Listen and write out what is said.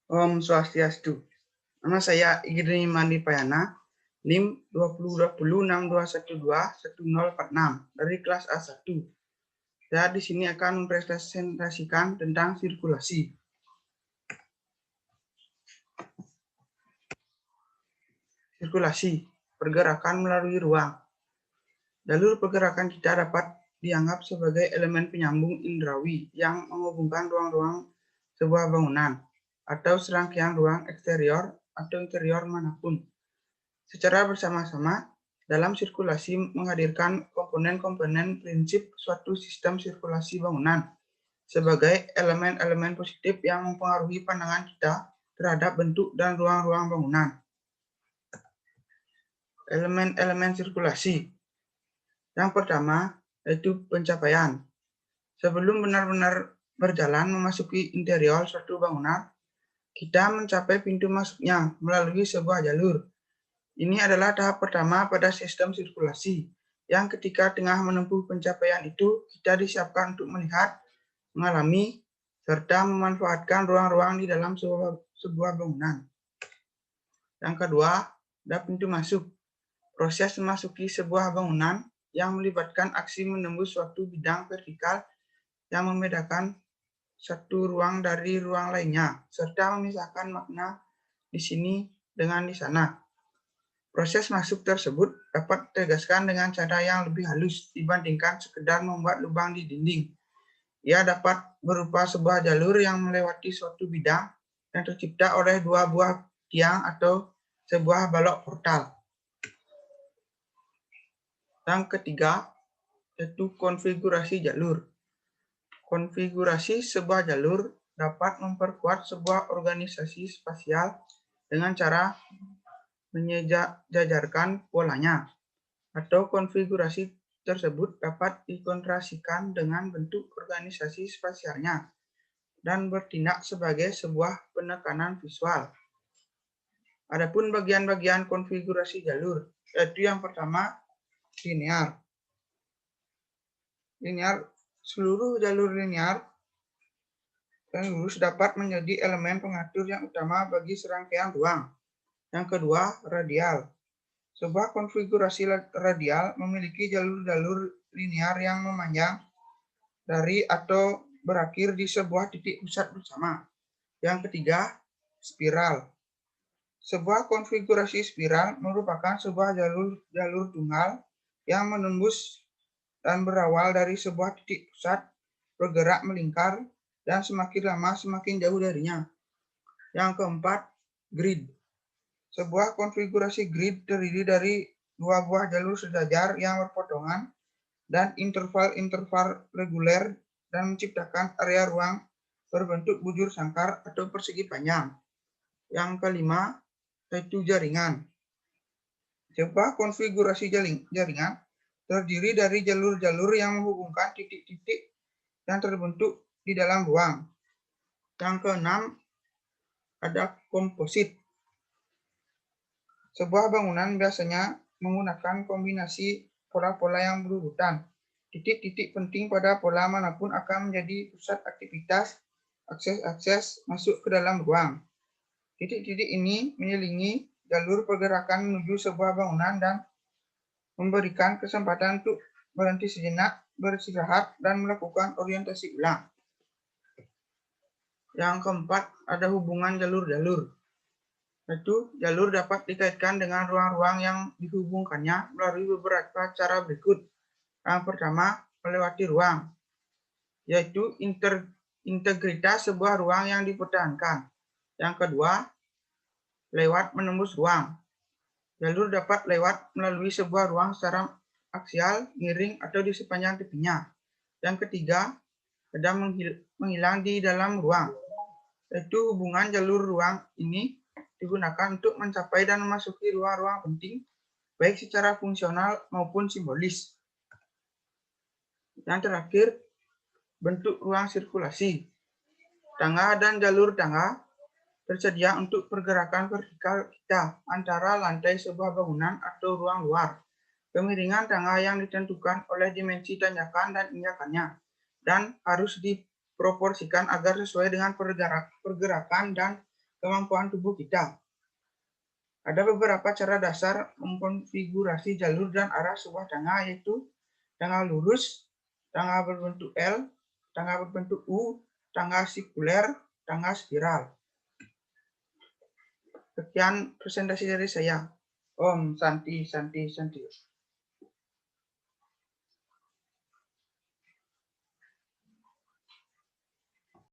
Om Swastiastu. Nama saya Igri Mandi Payana, NIM 202062121046 dari kelas A1. Saya di sini akan mempresentasikan tentang sirkulasi. Sirkulasi, pergerakan melalui ruang. Jalur pergerakan kita dapat dianggap sebagai elemen penyambung indrawi yang menghubungkan ruang-ruang sebuah bangunan atau serangkaian ruang eksterior atau interior manapun. Secara bersama-sama, dalam sirkulasi menghadirkan komponen-komponen prinsip suatu sistem sirkulasi bangunan sebagai elemen-elemen positif yang mempengaruhi pandangan kita terhadap bentuk dan ruang-ruang bangunan. Elemen-elemen sirkulasi. Yang pertama, yaitu pencapaian. Sebelum benar-benar berjalan memasuki interior suatu bangunan, kita mencapai pintu masuknya melalui sebuah jalur. Ini adalah tahap pertama pada sistem sirkulasi, yang ketika tengah menempuh pencapaian itu, kita disiapkan untuk melihat, mengalami, serta memanfaatkan ruang-ruang di dalam sebuah bangunan. Yang kedua, ada pintu masuk. Proses memasuki sebuah bangunan yang melibatkan aksi menembus suatu bidang vertikal yang membedakan satu ruang dari ruang lainnya, serta memisahkan makna di sini dengan di sana. Proses masuk tersebut dapat ditegaskan dengan cara yang lebih halus dibandingkan sekedar membuat lubang di dinding. Ia dapat berupa sebuah jalur yang melewati suatu bidang yang tercipta oleh dua buah tiang atau sebuah balok portal. Yang ketiga, yaitu konfigurasi jalur. Konfigurasi sebuah jalur dapat memperkuat sebuah organisasi spasial dengan cara menyejajarkan polanya, atau konfigurasi tersebut dapat dikontrasikan dengan bentuk organisasi spasialnya dan bertindak sebagai sebuah penekanan visual. Adapun bagian-bagian konfigurasi jalur, yaitu yang pertama, linear. Seluruh jalur linear dan lurus dapat menjadi elemen pengatur yang utama bagi serangkaian ruang. Yang kedua, radial. Sebuah konfigurasi radial memiliki jalur-jalur linear yang memanjang dari atau berakhir di sebuah titik pusat bersama. Yang ketiga, spiral. Sebuah konfigurasi spiral merupakan sebuah jalur tunggal yang menembus dan berawal dari sebuah titik pusat, bergerak melingkar, dan semakin lama semakin jauh darinya. Yang keempat, grid. Sebuah konfigurasi grid terdiri dari dua buah jalur sejajar yang berpotongan dan interval-interval reguler dan menciptakan area ruang berbentuk bujur sangkar atau persegi panjang. Yang kelima, yaitu jaringan. Sebuah konfigurasi jaringan terdiri dari jalur-jalur yang menghubungkan titik-titik yang terbentuk di dalam ruang. Yang keenam, ada komposit. Sebuah bangunan biasanya menggunakan kombinasi pola-pola yang berurutan. Titik-titik penting pada pola manapun akan menjadi pusat aktivitas akses masuk ke dalam ruang. Titik-titik ini menyelingi jalur pergerakan menuju sebuah bangunan dan memberikan kesempatan untuk berhenti sejenak, beristirahat, dan melakukan orientasi ulang. Yang keempat, ada hubungan jalur-jalur. Yaitu jalur dapat dikaitkan dengan ruang-ruang yang dihubungkannya melalui beberapa cara berikut. Yang pertama, melewati ruang, yaitu integritas sebuah ruang yang dipertahankan. Yang kedua, lewat menembus ruang. Jalur dapat lewat melalui sebuah ruang secara aksial, miring, atau di sepanjang tepinya. Yang ketiga, ada menghilang di dalam ruang, yaitu hubungan jalur ruang ini digunakan untuk mencapai dan memasuki ruang-ruang penting, baik secara fungsional maupun simbolis. Yang terakhir, bentuk ruang sirkulasi. Tangga dan jalur tangga tersedia untuk pergerakan vertikal kita antara lantai sebuah bangunan atau ruang luar. Kemiringan tangga yang ditentukan oleh dimensi tanjakan dan injakannya dan harus diproporsikan agar sesuai dengan pergerakan dan kemampuan tubuh kita. Ada beberapa cara dasar mengkonfigurasi jalur dan arah sebuah tangga, yaitu tangga lurus, tangga berbentuk L, tangga berbentuk U, tangga sirkuler, tangga spiral. Sekian presentasi dari saya. Om Santi Santi Santi.